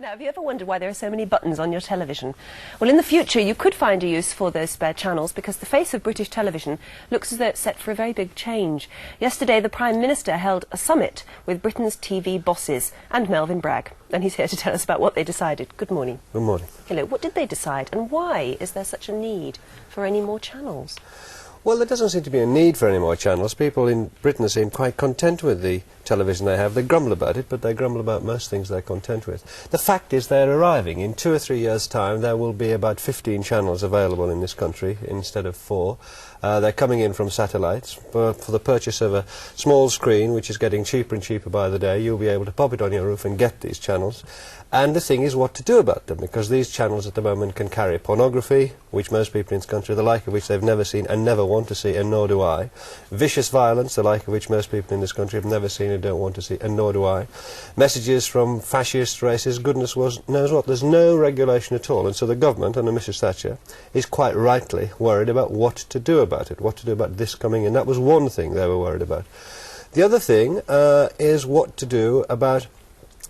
Now, have you ever wondered why there are so many buttons on your television? Well, in the future, you could find a use for those spare channels because the face of British television looks as though it's set for a very big change. Yesterday, the Prime Minister held a summit with Britain's TV bosses and Melvyn Bragg. And he's here to tell us about what they decided. Good morning. Good morning. Hello. What did they decide and why is there such a need for any more channels? Well, there doesn't seem to be a need for any more channels. People in Britain seem quite content with the television they have. They grumble about it, but they grumble about most things they're content with. The fact is they're arriving. In 2 or 3 years' time, there will be about 15 channels available in this country instead of 4. They're coming in from satellites. For the purchase of a small screen, which is getting cheaper and cheaper by the day, you'll be able to pop it on your roof and get these channels. And the thing is what to do about them, because these channels at the moment can carry pornography, which most people in this country, the like of which they've never seen and never want to see, and nor do I. Vicious violence, the like of which most people in this country have never seen and don't want to see, and nor do I. Messages from fascist races, goodness knows what. There's no regulation at all, and so the government, under Mrs Thatcher, is quite rightly worried about what to do about it, what to do about this coming in. That was one thing they were worried about. The other thing is what to do about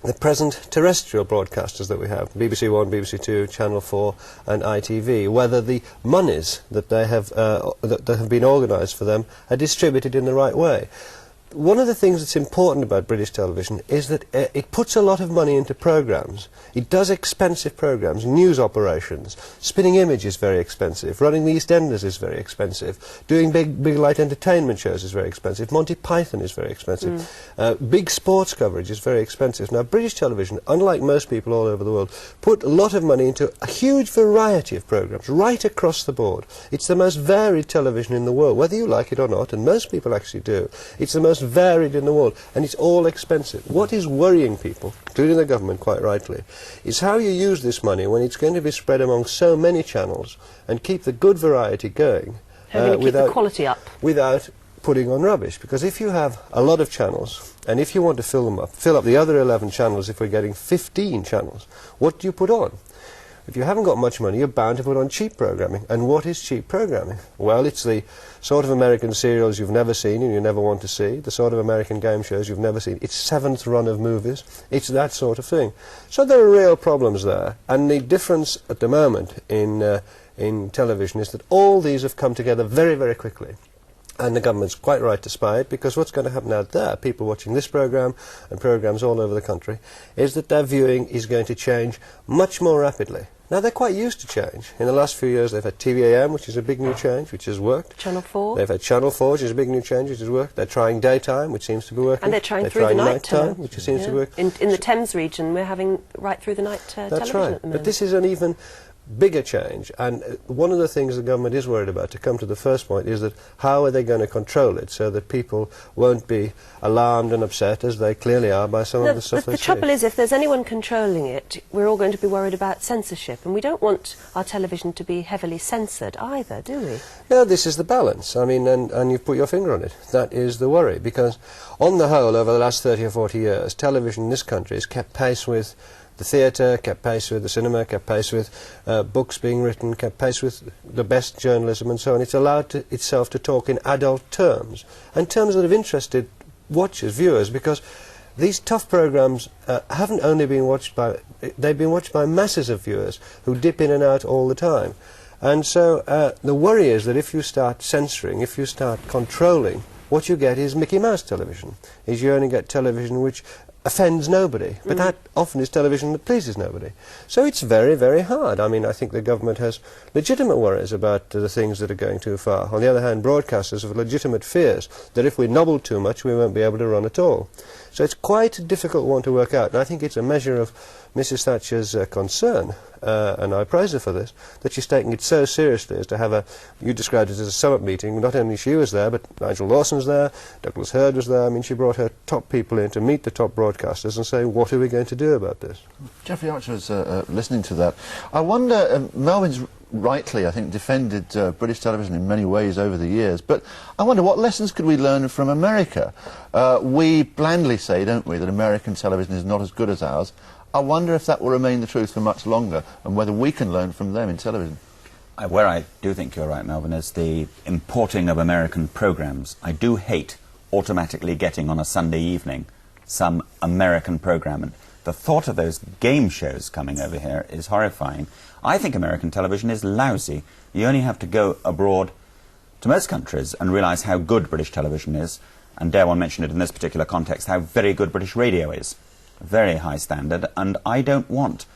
the present terrestrial broadcasters that we have, BBC One, BBC Two, Channel 4 and ITV, whether the monies that they have, that have been organised for them are distributed in the right way. One of the things that's important about British television is that it puts a lot of money into programmes. It does expensive programmes, news operations. Spinning Image is very expensive. Running the EastEnders is very expensive. Doing big light entertainment shows is very expensive. Monty Python is very expensive. Big sports coverage is very expensive. Now, British television, unlike most people all over the world, put a lot of money into a huge variety of programmes right across the board. It's the most varied television in the world, whether you like it or not, and most people actually do. It's the most varied in the world, and it's all expensive. What is worrying people, including the government quite rightly, is how you use this money when it's going to be spread among so many channels and keep the good variety going Keep the quality up without putting on rubbish. Because if you have a lot of channels and if you want to fill up the other 11 channels, if we're getting 15 channels, what do you put on? If you haven't got much money, you're bound to put on cheap programming. And what is cheap programming? Well, it's the sort of American serials you've never seen and you never want to see, the sort of American game shows you've never seen. It's 7th run of movies. It's that sort of thing. So there are real problems there. And the difference at the moment in television is that all these have come together very, very quickly. And the government's quite right to spy it, because what's going to happen out there, people watching this programme and programmes all over the country, is that their viewing is going to change much more rapidly. Now, they're quite used to change. In the last few years, they've had TVAM, which is a big new change, which has worked. Channel 4. They've had Channel 4, which is a big new change, which has worked. They're trying daytime, which seems to be working. And they're trying through the night time, which seems to work. In the Thames region, we're having right through the night television That's right. at the moment. But this is an even bigger change, and one of the things the government is worried about, to come to the first point, is that how are they going to control it so that people won't be alarmed and upset, as they clearly are, by some of the stuff they see. The trouble is, if there's anyone controlling it, we're all going to be worried about censorship, and we don't want our television to be heavily censored either, do we? No, this is the balance. I mean, and you've put your finger on it. That is the worry, because on the whole, over the last 30 or 40 years, television in this country has kept pace with the theatre, kept pace with the cinema, kept pace with books being written, kept pace with the best journalism and so on. It's allowed itself to talk in adult terms, and terms that have interested watchers, viewers, because these tough programmes haven't only been watched by, they've been watched by masses of viewers who dip in and out all the time. And so the worry is that if you start censoring, if you start controlling, what you get is Mickey Mouse television, is you only get television which offends nobody, but that often is television that pleases nobody. So it's very, very hard. I mean, I think the government has legitimate worries about the things that are going too far. On the other hand, broadcasters have legitimate fears that if we nobble too much, we won't be able to run at all. So it's quite a difficult one to work out, and I think it's a measure of Mrs Thatcher's concern, and I praise her for this, that she's taking it so seriously as to have a, you described it as a summit meeting. Not only she was there, but Nigel Lawson was there, Douglas Hurd was there. I mean, she brought her top people in to meet the top broadcasters and say, what are we going to do about this? Geoffrey Archer was listening to that. I wonder, Melvyn's rightly, I think, defended British television in many ways over the years, but I wonder what lessons could we learn from America? We blandly say, don't we, that American television is not as good as ours. I wonder if that will remain the truth for much longer, and whether we can learn from them in television. Where I do think you're right, Melvyn, is the importing of American programmes. I do hate automatically getting on a Sunday evening some American programme. And the thought of those game shows coming over here is horrifying. I think American television is lousy. You only have to go abroad to most countries and realise how good British television is, and dare one mention it in this particular context, how very good British radio is. Very high standard, and I don't want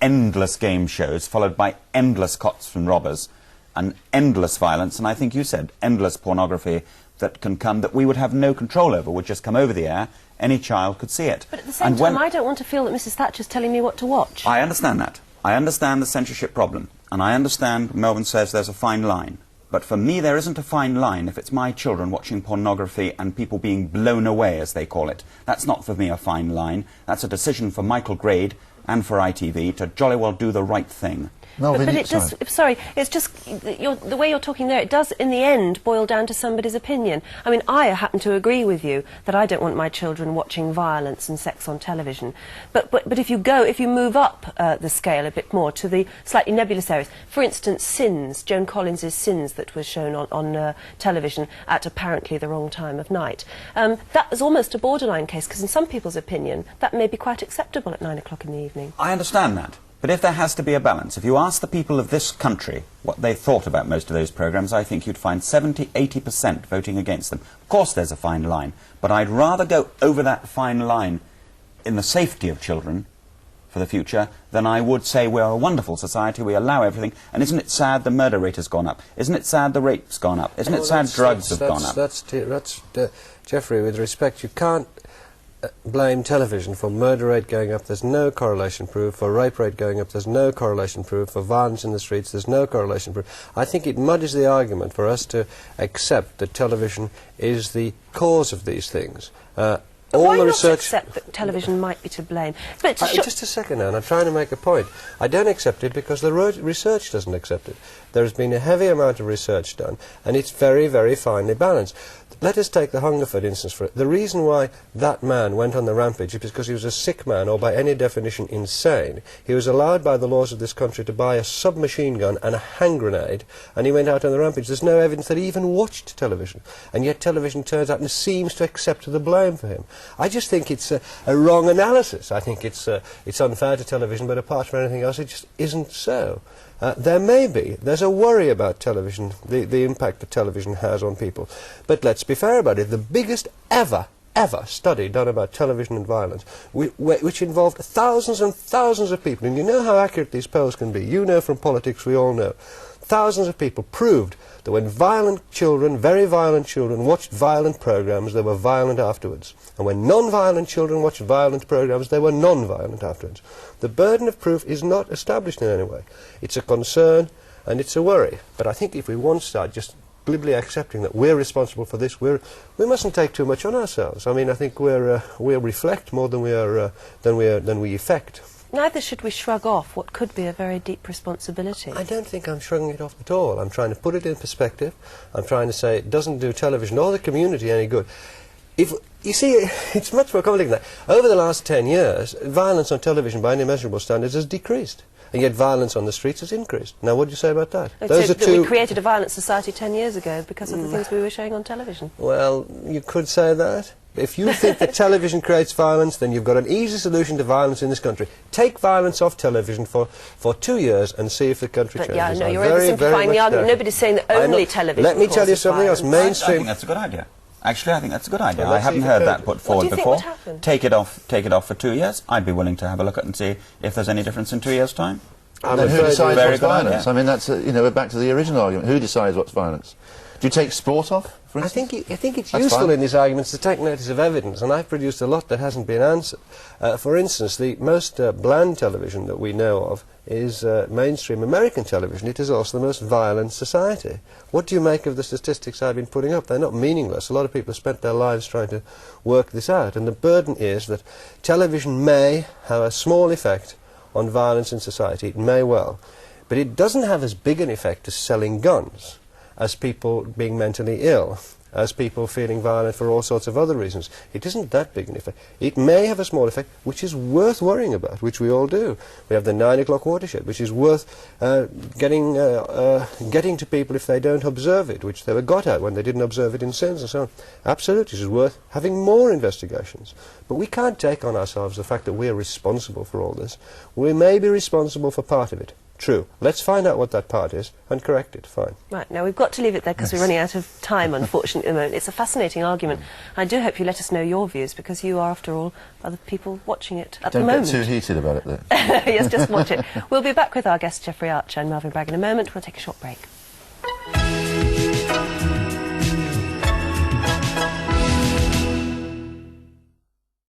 endless game shows followed by endless cops and robbers and endless violence, and I think you said endless pornography that can come that we would have no control over, would just come over the air. Any child could see it. But at the same time, I don't want to feel that Mrs. Thatcher's telling me what to watch. I understand that. I understand the censorship problem, and I understand Melvyn says there's a fine line. But for me, there isn't a fine line if it's my children watching pornography and people being blown away, as they call it. That's not for me a fine line. That's a decision for Michael Grade and for ITV to jolly well do the right thing. Melvyn, but it does, sorry, it's just, the way you're talking there, it does in the end boil down to somebody's opinion. I mean, I happen to agree with you that I don't want my children watching violence and sex on television. But if you move up the scale a bit more to the slightly nebulous areas, for instance, Sins, Joan Collins' Sins that was shown on television at apparently the wrong time of night, that is almost a borderline case, because in some people's opinion, that may be quite acceptable at 9 o'clock in the evening. I understand that. But if there has to be a balance, if you ask the people of this country what they thought about most of those programmes, I think you'd find 70–80% voting against them. Of course there's a fine line, but I'd rather go over that fine line in the safety of children for the future than I would say we're a wonderful society, we allow everything, and isn't it sad the murder rate has gone up? Isn't it sad the rape's gone up? Isn't it sad drugs have gone up? That's Geoffrey, with respect, you can't blame television for murder rate going up. There's no correlation proof. For rape rate going up, there's no correlation proof. For violence in the streets, there's no correlation proof. I think it muddies the argument for us to accept that television is the cause of these things. But why not accept that television might be to blame? But just a second, Anne, I'm trying to make a point. I don't accept it because the research doesn't accept it. There's been a heavy amount of research done, and it's very, very finely balanced. Let us take the Hungerford instance for it. The reason why that man went on the rampage is because he was a sick man, or by any definition insane. He was allowed by the laws of this country to buy a submachine gun and a hand grenade, and he went out on the rampage. There's no evidence that he even watched television, and yet television turns out and seems to accept the blame for him. I just think it's a wrong analysis. I think it's unfair to television, but apart from anything else, it just isn't so. There's a worry about television, the impact that television has on people. But let's be fair about it. The biggest ever study done about television and violence, which involved thousands and thousands of people, and you know how accurate these polls can be. You know from politics, we all know. Thousands of people proved that when violent children, very violent children, watched violent programs, they were violent afterwards. And when non-violent children watched violent programs, they were non-violent afterwards. The burden of proof is not established in any way. It's a concern and it's a worry. But I think if we once start just glibly accepting that we're responsible for this, we mustn't take too much on ourselves. I mean, I think we reflect more than we effect. Neither should we shrug off what could be a very deep responsibility. I don't think I'm shrugging it off at all. I'm trying to put it in perspective. I'm trying to say it doesn't do television or the community any good. You see, it's much more complicated than that. Over the last 10 years, violence on television by any measurable standards has decreased, and yet violence on the streets has increased. Now, what do you say about that? Those are two. We created a violent society 10 years ago because of the things we were showing on television. Well, you could say that. If you think that television creates violence, then you've got an easy solution to violence in this country. Take violence off television for 2 years and see if the country changes. Yeah, no, you're oversimplifying the argument. Nobody's saying that only television. Let me tell you something else. Mainstream. I think that's a good idea. Actually, I think that's a good idea. Well, I haven't heard that put forward before. Take it off for 2 years. I'd be willing to have a look at and see if there's any difference in 2 years' time. Then who decides what's violence? I mean, that's we're back to the original argument. Who decides what's violence? Do you take sport off, for instance? I think it's useful in these arguments to take notice of evidence, and I've produced a lot that hasn't been answered. For instance, the most bland television that we know of is mainstream American television. It is also the most violent society. What do you make of the statistics I've been putting up? They're not meaningless. A lot of people have spent their lives trying to work this out, and the burden is that television may have a small effect on violence in society. It may well. But it doesn't have as big an effect as selling guns, as people being mentally ill, as people feeling violent for all sorts of other reasons. It isn't that big an effect. It may have a small effect, which is worth worrying about, which we all do. We have the 9 o'clock watershed, which is worth getting to people if they don't observe it, which they were got at when they didn't observe it in sins and so on. Absolutely, it is worth having more investigations. But we can't take on ourselves the fact that we're responsible for all this. We may be responsible for part of it. True. Let's find out what that part is and correct it. Fine. Right, now we've got to leave it there because we're running out of time, unfortunately, at the moment. It's a fascinating argument. I do hope you let us know your views, because you are, after all, other people watching it at the moment. Don't get too heated about it, though. Yes, just watch it. We'll be back with our guests, Geoffrey Archer and Melvyn Bragg, in a moment. We'll take a short break.